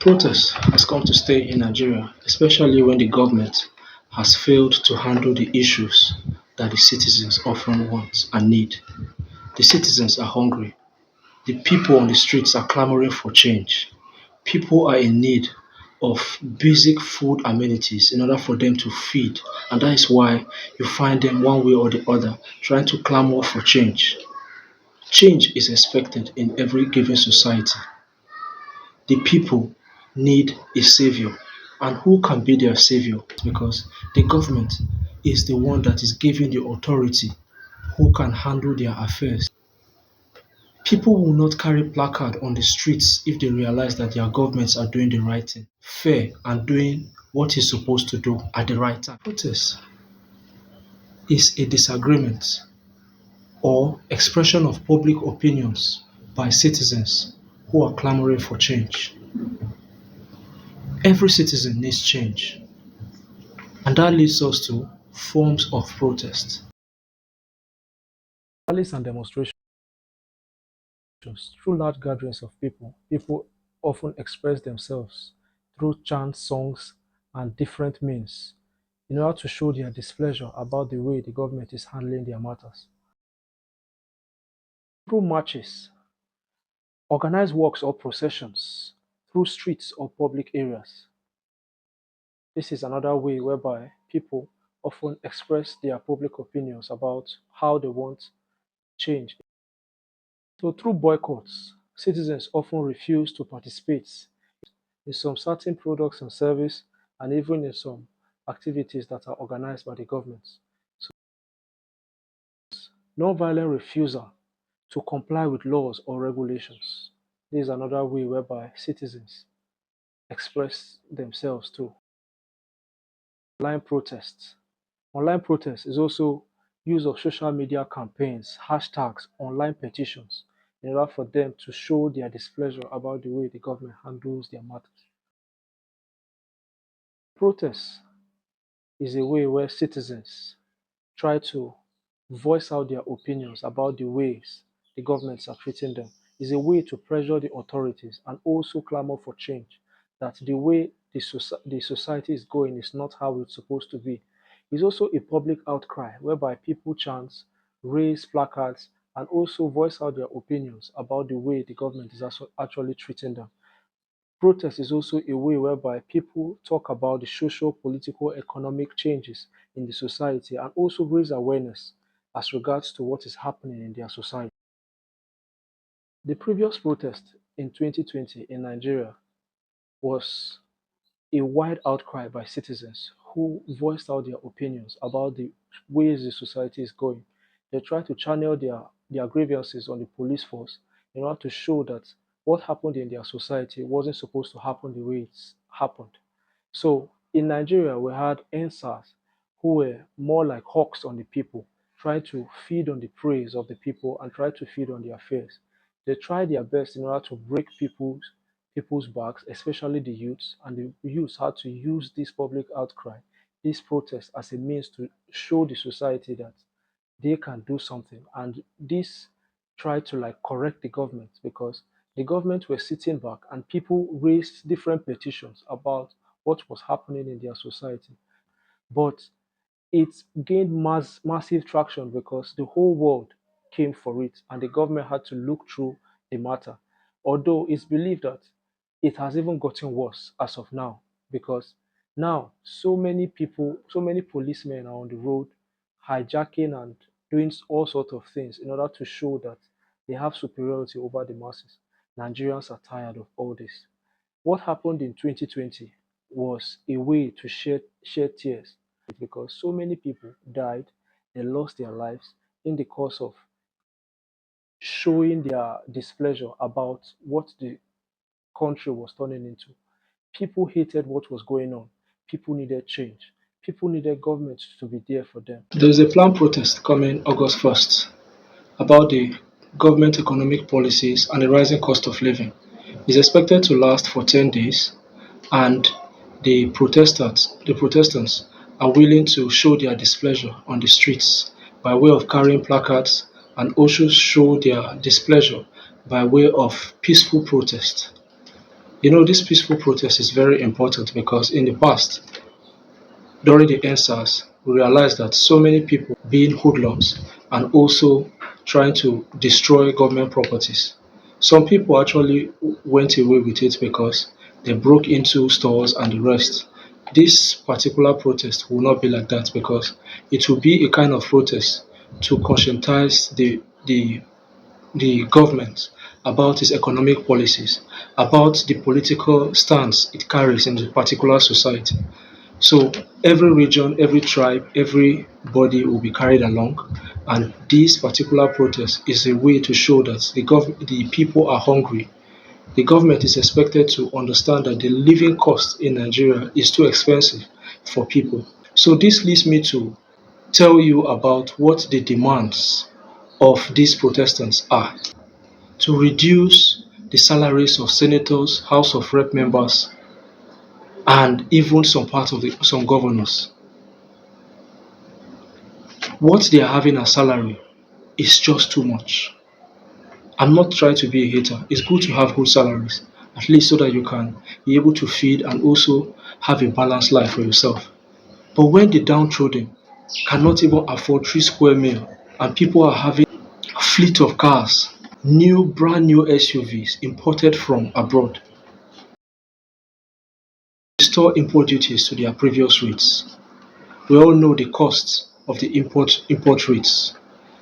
Protest has come to stay in Nigeria, especially when the government has failed to handle the issues that the citizens often want and need. The citizens are hungry. The people on the streets are clamoring for change. People are in need of basic food amenities in order for them to feed, and that is why you find them one way or the other trying to clamor for change. Change is expected in every given society. The people need a savior. And who can be their savior? Because the government is the one that is given the authority who can handle their affairs. People will not carry placard on the streets if they realize that their governments are doing the right thing, fair, and doing what it's supposed to do at the right time. Protest is a disagreement or expression of public opinions by citizens who are clamoring for change. Every citizen needs change, and that leads us to forms of protest. Rallies and demonstrations. Through large gatherings of people, people often express themselves through chants, songs, and different means in order to show their displeasure about the way the government is handling their matters. Through marches, organized walks or processions, through streets or public areas. This is another way whereby people often express their public opinions about how they want change. So through boycotts, citizens often refuse to participate in some certain products and service and even in some activities that are organized by the government. So non-violent refusal to comply with laws or regulations. This is another way whereby citizens express themselves too. Online protests. Online protest is also use of social media campaigns, hashtags, online petitions in order for them to show their displeasure about the way the government handles their matters. Protest is a way where citizens try to voice out their opinions about the ways the governments are treating them. Is a way to pressure the authorities and also clamor for change. That the way the society is going is not how it's supposed to be. It's also a public outcry whereby people chant, raise placards, and also voice out their opinions about the way the government is actually treating them. Protest is also a way whereby people talk about the social, political, economic changes in the society and also raise awareness as regards to what is happening in their society. The previous protest in 2020 in Nigeria was a wide outcry by citizens who voiced out their opinions about the ways the society is going. They tried to channel their grievances on the police force in order to show that what happened in their society wasn't supposed to happen the way it's happened. So in Nigeria, we had NSAS who were more like hawks on the people, trying to feed on the praise of the people and try to feed on their fears. They tried their best in order to break people's backs, especially the youths, and the youths had to use this public outcry, this protest as a means to show the society that they can do something. And this tried to like correct the government because the government were sitting back and people raised different petitions about what was happening in their society. But it gained massive traction because the whole world came for it and the government had to look through the matter. Although it's believed that it has even gotten worse as of now because now so many people, so many policemen are on the road hijacking and doing all sorts of things in order to show that they have superiority over the masses. Nigerians are tired of all this. What happened in 2020 was a way to shed tears because so many people died, they lost their lives in the course of showing their displeasure about what the country was turning into. People hated what was going on. People needed change. People needed government to be there for them. There's a planned protest coming August 1st about the government economic policies and the rising cost of living. It's expected to last for 10 days, and the protestants are willing to show their displeasure on the streets by way of carrying placards and also show their displeasure by way of peaceful protest. This peaceful protest is very important because in the past, during the NSAS, we realized that so many people being hoodlums and also trying to destroy government properties. Some people actually went away with it because they broke into stores and the rest. This particular protest will not be like that because it will be a kind of protest to conscientize the government about its economic policies, about the political stance it carries in the particular society. So every region, every tribe, everybody will be carried along, and this particular protest is a way to show that the people are hungry. The government is expected to understand that the living cost in Nigeria is too expensive for people. So this leads me to tell you about what the demands of these protestants are: to reduce the salaries of senators, House of Rep members, and even some governors. What they are having as salary is just too much. I'm not trying to be a hater. It's good to have good salaries, at least so that you can be able to feed and also have a balanced life for yourself. But when the downtrodden cannot even afford 3 square meal and people are having a fleet of cars, brand new SUVs imported from abroad, restore import duties to their previous rates. We all know the costs of the import rates.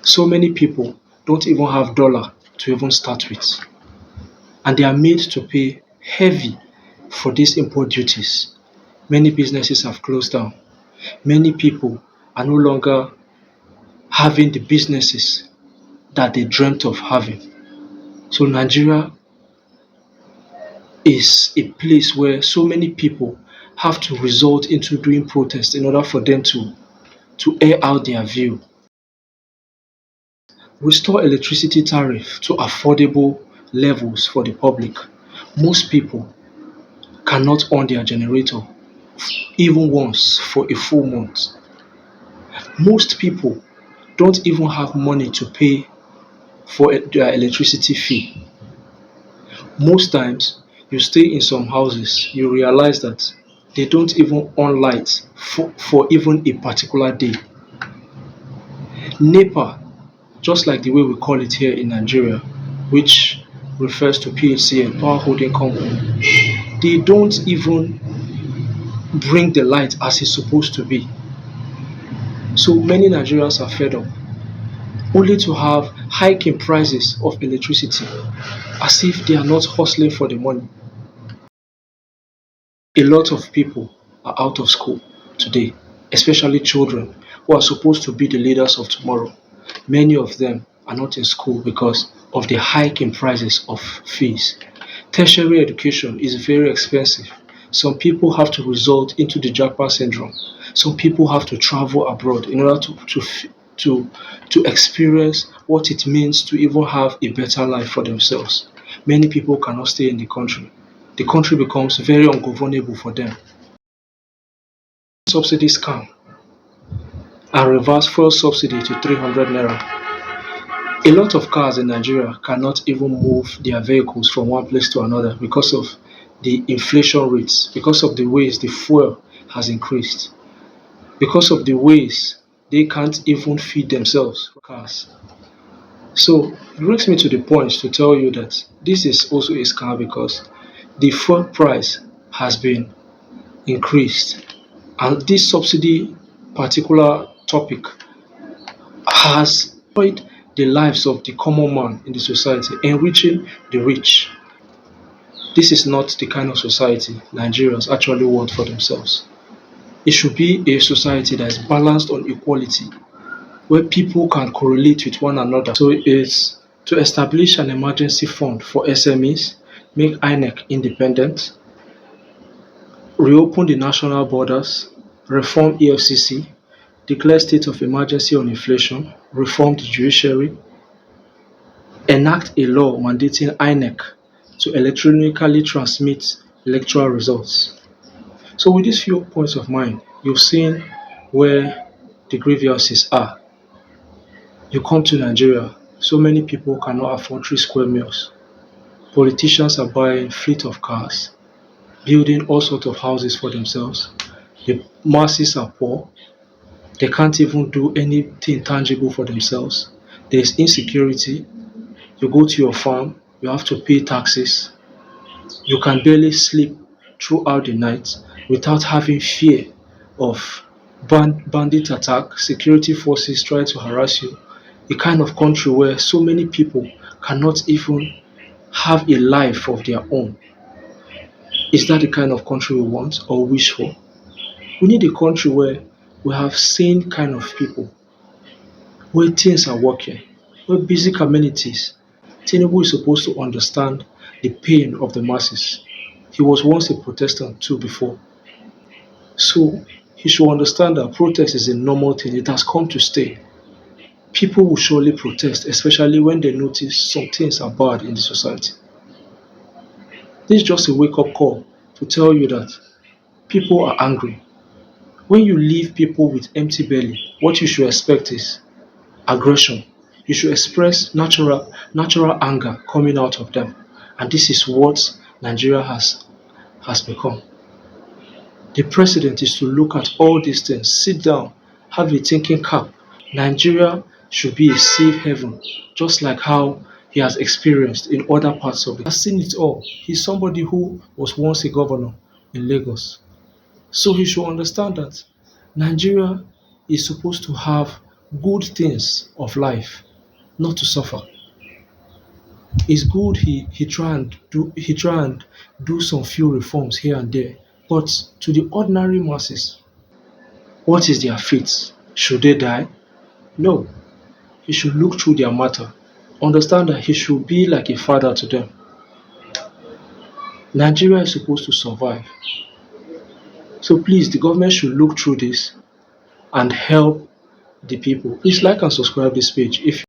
So many people don't even have dollar to even start with, and they are made to pay heavy for these import duties. Many businesses have closed down. Many people are no longer having the businesses that they dreamt of having. So Nigeria is a place where so many people have to resort into doing protests in order for them to air out their view. Restore electricity tariff to affordable levels for the public. Most people cannot on their generator even once for a full month. Most people don't even have money to pay for their electricity fee. Most times, you stay in some houses, you realize that they don't even on light for even a particular day. NEPA, just like the way we call it here in Nigeria, which refers to PHCN, Power Holding Company, they don't even bring the light as it's supposed to be. So many Nigerians are fed up, only to have hiking prices of electricity as if they are not hustling for the money. A lot of people are out of school today, especially children who are supposed to be the leaders of tomorrow. Many of them are not in school because of the hike in prices of fees. Tertiary education is very expensive. Some people have to resort into the Jackpot syndrome. Some people have to travel abroad in order to, to experience what it means to even have a better life for themselves. Many people cannot stay in the country. The country becomes very ungovernable for them. Subsidy scam and reverse fuel subsidy to 300 naira. A lot of cars in Nigeria cannot even move their vehicles from one place to another because of the inflation rates, because of the ways the fuel has increased, because of the ways they can't even feed themselves cars. So it brings me to the point to tell you that this is also a scam because the fuel price has been increased, and this subsidy particular topic has destroyed the lives of the common man in the society, enriching the rich. This is not the kind of society Nigerians actually want for themselves. It should be a society that is balanced on equality, where people can correlate with one another. So it's to establish an emergency fund for SMEs, make INEC independent, reopen the national borders, reform EFCC, declare state of emergency on inflation, reform the judiciary, enact a law mandating INEC to electronically transmit electoral results. So with these few points of mine, you've seen where the grievances are. You come to Nigeria, so many people cannot afford 3 square meals. Politicians are buying fleet of cars, building all sorts of houses for themselves. The masses are poor. They can't even do anything tangible for themselves. There's insecurity. You go to your farm, you have to pay taxes. You can barely sleep throughout the night without having fear of bandit attack, security forces trying to harass you. A kind of country where so many people cannot even have a life of their own. Is that the kind of country we want or wish for? We need a country where we have sane kind of people, where things are working, where basic amenities. Tinubu is supposed to understand the pain of the masses. He was once a Protestant too before. So he should understand that protest is a normal thing. It has come to stay. People will surely protest, especially when they notice some things are bad in the society. This is just a wake up call to tell you that people are angry. When you leave people with empty belly, what you should expect is aggression. You should express natural anger coming out of them. And this is what Nigeria has become. The president is to look at all these things, sit down, have a thinking cap. Nigeria should be a safe haven, just like how he has experienced in other parts of it. He has seen it all. He's somebody who was once a governor in Lagos. So he should understand that Nigeria is supposed to have good things of life, not to suffer. It's good he try and do some few reforms here and there, but to the ordinary masses, what is their fate? Should they die? No. He should look through their matter, understand that he should be like a father to them. Nigeria is supposed to survive. So please, the government should look through this and help the people. Please like and subscribe this page if